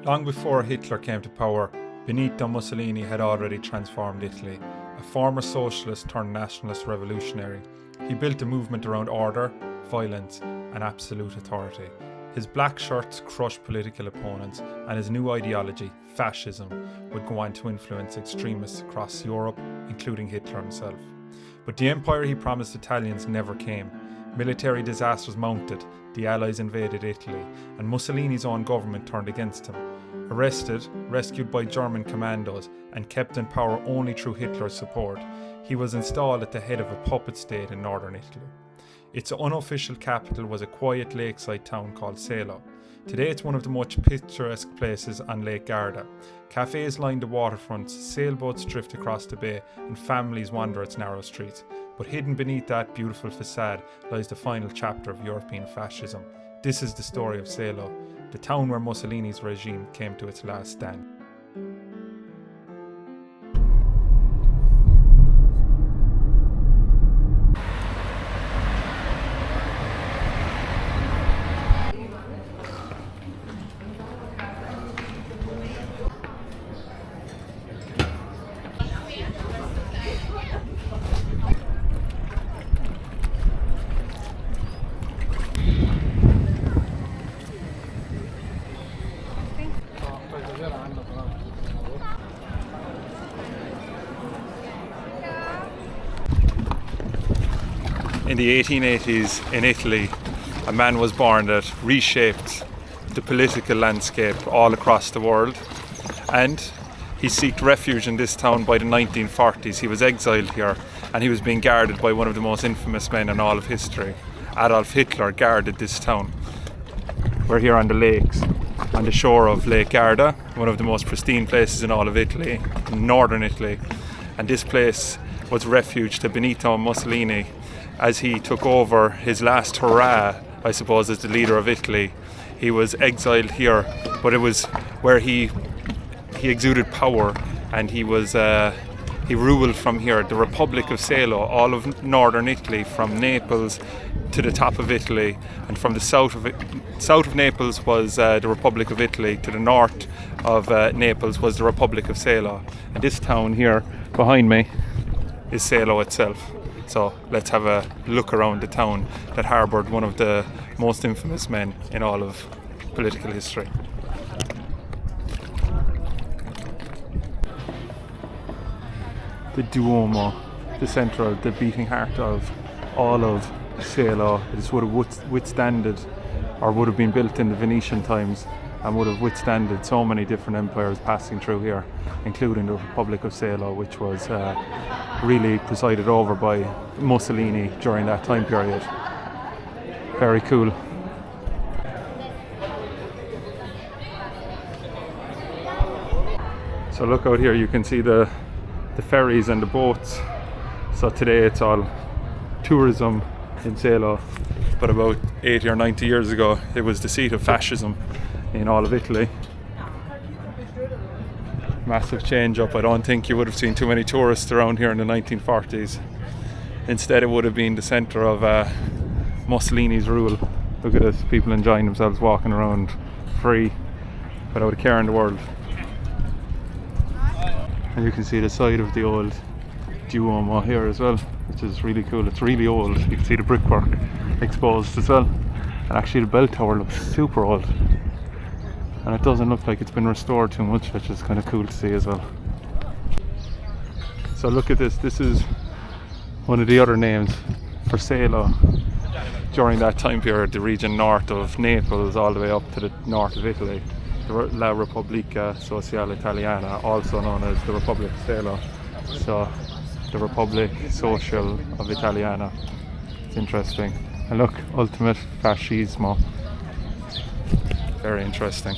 Long before Hitler came to power, Benito Mussolini had already transformed Italy. A former socialist turned nationalist revolutionary, he built a movement around order, violence, and absolute authority. His black shirts crushed political opponents, and his new ideology, fascism, would go on to influence extremists across Europe, including Hitler himself. But the empire he promised Italians never came. Military disasters mounted, the Allies invaded Italy, and Mussolini's own government turned against him. Arrested, rescued by German commandos, and kept in power only through Hitler's support, he was installed at the head of a puppet state in northern Italy. Its unofficial capital was a quiet lakeside town called Salò. Today it's one of the most picturesque places on Lake Garda. Cafes line the waterfronts, sailboats drift across the bay, and families wander its narrow streets. But hidden beneath that beautiful facade lies the final chapter of European fascism. This is the story of Salò, the town where Mussolini's regime came to its last stand. In the 1880s in Italy, a man was born that reshaped the political landscape all across the world, and he sought refuge in this town by the 1940s. He was exiled here, and he was being guarded by one of the most infamous men in all of history. Adolf Hitler guarded this town. We're here on the lakes, on the shore of Lake Garda, one of the most pristine places in all of Italy, in northern Italy, and this place was refuge to Benito Mussolini as he took over his last hurrah, I suppose, as the leader of Italy. He was exiled here, but it was where he exuded power, and he ruled from here. The Republic of Salò, all of northern Italy, from Naples to the top of Italy, and from the south of Naples was the Republic of Italy, to the north of Naples was the Republic of Salò. And this town here behind me is Salò itself. So let's have a look around the town that harboured one of the most infamous men in all of political history. The Duomo, the centre, the beating heart of all of Salò. This would have withstanded, or would have been built in the Venetian times, and would have withstanded so many different empires passing through here, including the Republic of Salò, which was really presided over by Mussolini during that time period. Very cool. So look out here, you can see the ferries and the boats. So today it's all tourism in Salò, but about 80 or 90 years ago it was the seat of fascism in all of Italy. Massive change up. I don't think you would have seen too many tourists around here in the 1940s. Instead it would have been the centre of Mussolini's rule. Look at this, people enjoying themselves, walking around free without a care in the world. And you can see the side of the old Duomo here as well, which is really cool. It's really old. You can see the brickwork exposed as well, and actually the bell tower looks super old, and it doesn't look like it's been restored too much, which is kind of cool to see as well. So look at this. This is one of the other names for Salò. During that time period, the region north of Naples all the way up to the north of Italy, La Repubblica Sociale Italiana, also known as the Republic of Salò. So the Republic Social of Italiana. It's interesting. And look, ultimate fascismo. Very interesting.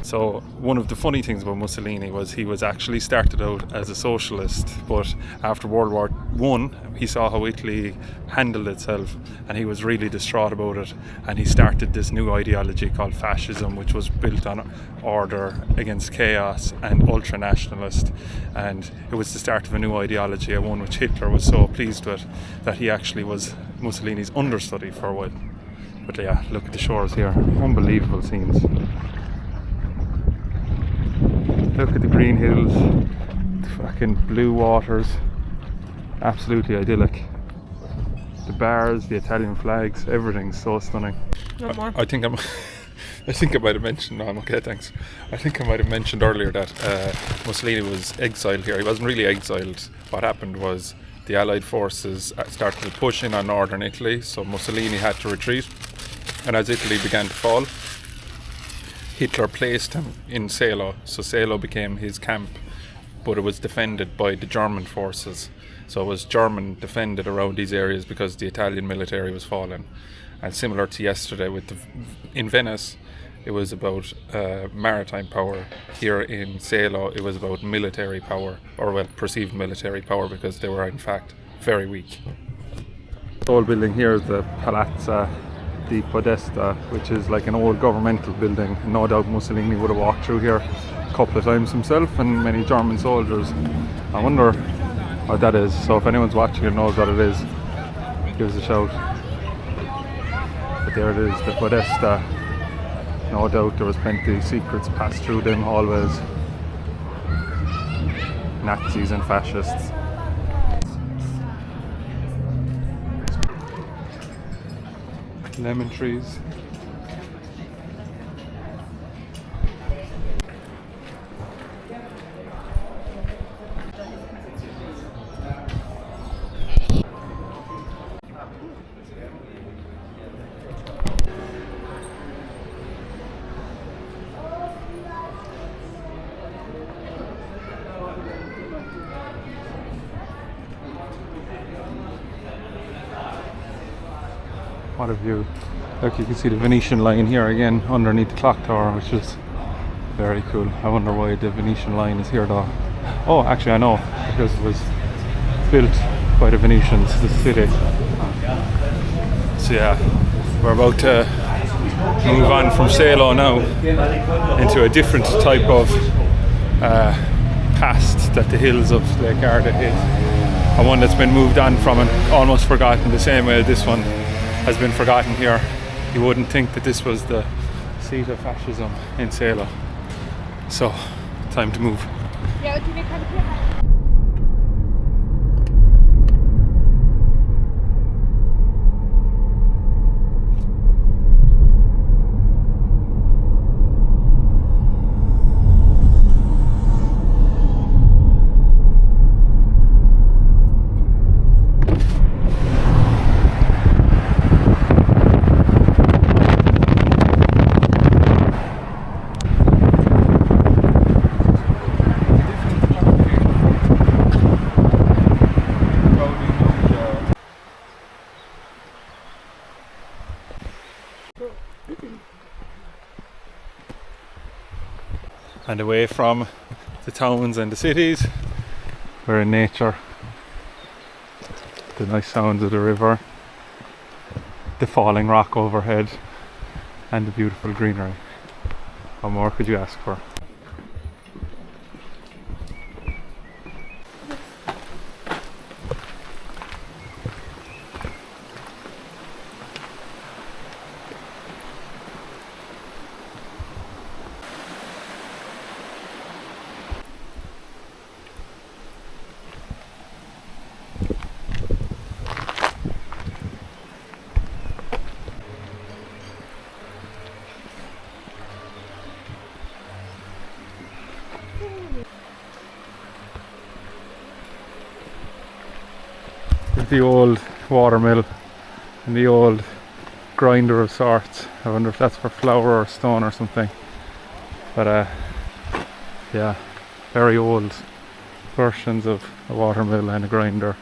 So one of the funny things about Mussolini was he was actually started out as a socialist, but after World War I he saw how Italy handled itself and he was really distraught about it, and he started this new ideology called fascism, which was built on order against chaos and ultranationalist, and it was the start of a new ideology, a one which Hitler was so pleased with that he actually was Mussolini's understudy for a while. But yeah, look at the shores here, unbelievable scenes. Look at the green hills, the fucking blue waters, absolutely idyllic. The bars, the Italian flags, everything's so stunning. No more. I think I might have mentioned, no, I'm okay, thanks. I think I might have mentioned earlier that Mussolini was exiled here. He wasn't really exiled. What happened was the Allied forces started to push in on northern Italy, so Mussolini had to retreat. And as Italy began to fall, Hitler placed him in Salò, so Salò became his camp, but it was defended by the German forces. So it was German defended around these areas because the Italian military was falling. And similar to yesterday in Venice, it was about maritime power. Here in Salò, it was about military power, or well, perceived military power, because they were in fact very weak. The old building here is the Palazzo di Podesta, which is like an old governmental building. No doubt Mussolini would have walked through here a couple of times himself, and many German soldiers. I wonder what that is, so if anyone's watching and knows what it is, give us a shout. But there it is, the Podesta. No doubt there was plenty of secrets passed through them hallways. Nazis and fascists. Lemon trees. What a view. Look, you can see the Venetian line here again underneath the clock tower, which is very cool. I wonder why the Venetian line is here though. Oh, actually I know, because it was built by the Venetians, the city. So yeah, we're about to move on from Salò now into a different type of past that the hills of Lake Garda hit. And one that's been moved on from and almost forgotten, the same way this one has been forgotten here. You wouldn't think that this was the seat of fascism in Salò. So, time to move. And away from the towns and the cities, we're in nature. The nice sounds of the river, the falling rock overhead, and the beautiful greenery. What more could you ask for? The old watermill and the old grinder of sorts. I wonder if that's for flour or stone or something. But yeah, very old versions of a watermill and a grinder.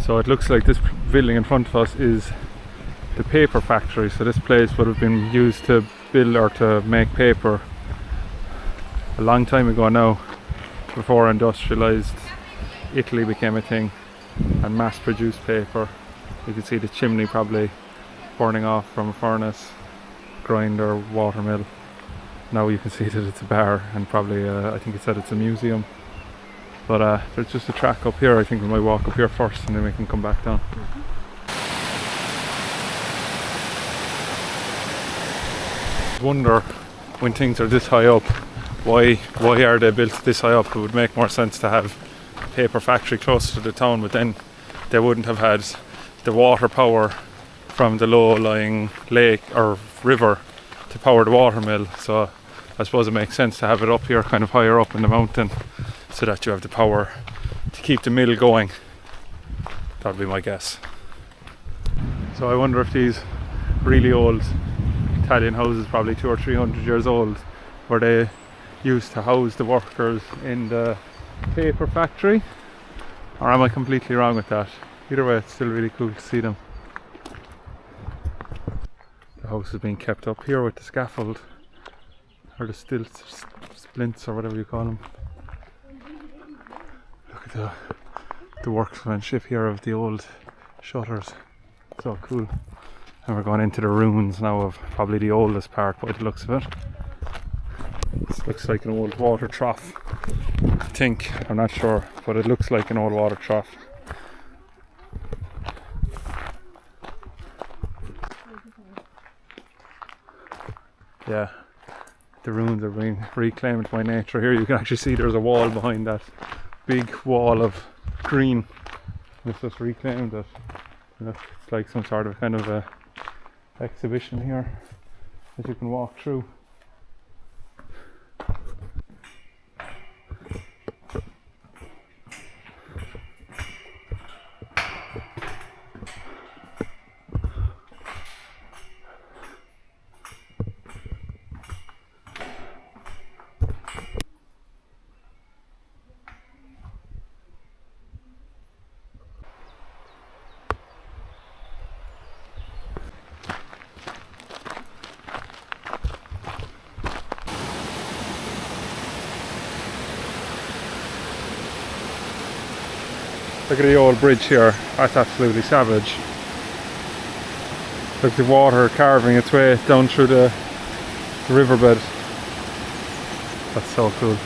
So it looks like this building in front of us is the paper factory. So this place would have been used to build or to make paper a long time ago now, before industrialized Italy became a thing and mass produced paper. You can see the chimney probably burning off from a furnace, grinder, watermill. Now you can see that it's a bar and probably I think it said it's a museum. But there's just a track up here. I think we might walk up here first and then we can come back down. I wonder, when things are this high up, why are they built this high up? It would make more sense to have a paper factory closer to the town, but then they wouldn't have had the water power from the low-lying lake or river to power the watermill. So I suppose it makes sense to have it up here, kind of higher up in the mountain, so that you have the power to keep the mill going. That would be my guess. So I wonder if these really old Italian houses, probably 200 or 300 years old, were they used to house the workers in the paper factory, or am I completely wrong with that? Either way, it's still really cool to see them. The house is being kept up here with the scaffold, or the stilts, splints, or whatever you call them. Look at the workmanship here of the old shutters. So cool. And we're going into the ruins now of probably the oldest part by the looks of it. This looks like an old water trough, I think. I'm not sure, but it looks like an old water trough. Yeah, the ruins are being reclaimed by nature. Here you can actually see there's a wall behind that big wall of green. It's just reclaimed it. Look, it's like some sort of kind of a exhibition here that you can walk through. Look at the old bridge here, that's absolutely savage. Look at the water carving its way down through the riverbed. That's so cool.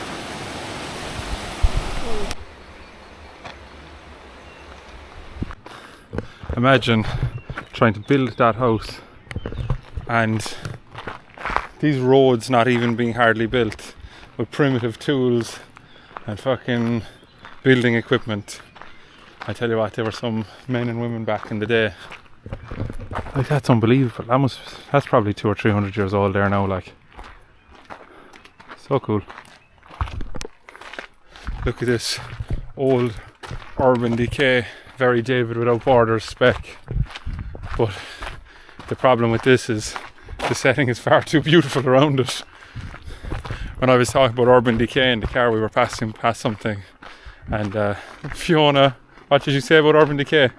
Imagine trying to build that house and these roads not even being hardly built, with primitive tools and fucking building equipment. I tell you what, there were some men and women back in the day. Like, that's unbelievable. That's probably 200 or 300 years old there now, like. So cool. Look at this old urban decay, very David without borders spec. But the problem with this is the setting is far too beautiful around it. When I was talking about urban decay in the car, we were passing past something, and Fiona, what did you say about urban decay?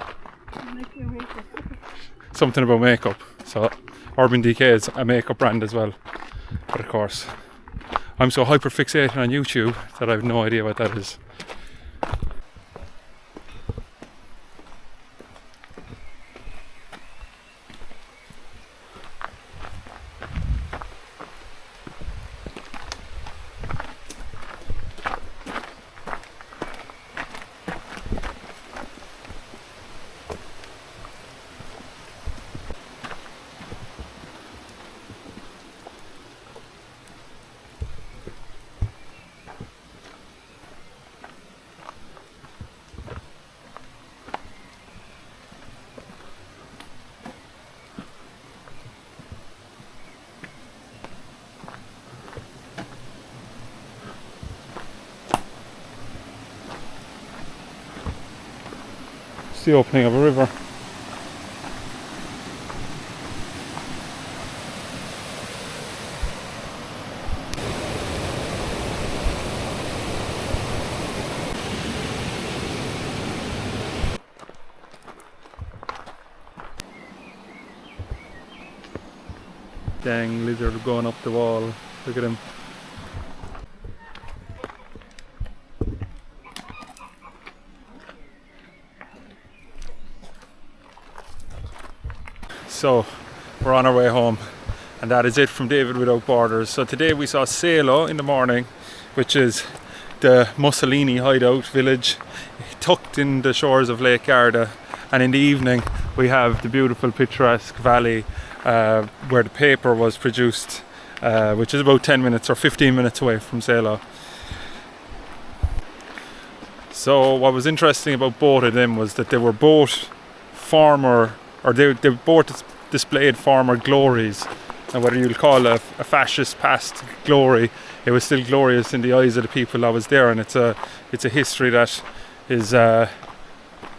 Something about makeup. So Urban Decay is a makeup brand as well. But of course, I'm so hyper fixated on YouTube that I have no idea what that is. The opening of a river. Dang lizard going up the wall. Look at him. So we're on our way home, and that is it from David Without Borders. So today we saw Salò in the morning, which is the Mussolini hideout village tucked in the shores of Lake Garda, and in the evening we have the beautiful picturesque Valle where the paper was produced, which is about 10 minutes or 15 minutes away from Salò. So what was interesting about both of them was that they were both they both displayed former glories, and whether you'll call a fascist past glory, it was still glorious in the eyes of the people that was there, and it's a history that is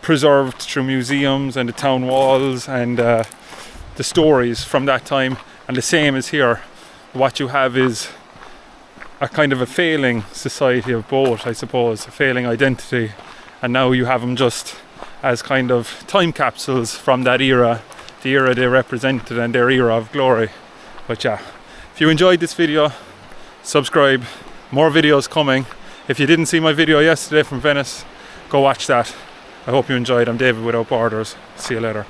preserved through museums and the town walls and the stories from that time. And the same is here. What you have is a kind of a failing society of both, I suppose, a failing identity, and now you have them just as kind of time capsules from that era, the era they represented and their era of glory. But yeah, if you enjoyed this video, subscribe. More videos coming. If you didn't see my video yesterday from Venice, go watch that. I hope you enjoyed. I'm David Without Borders. See you later.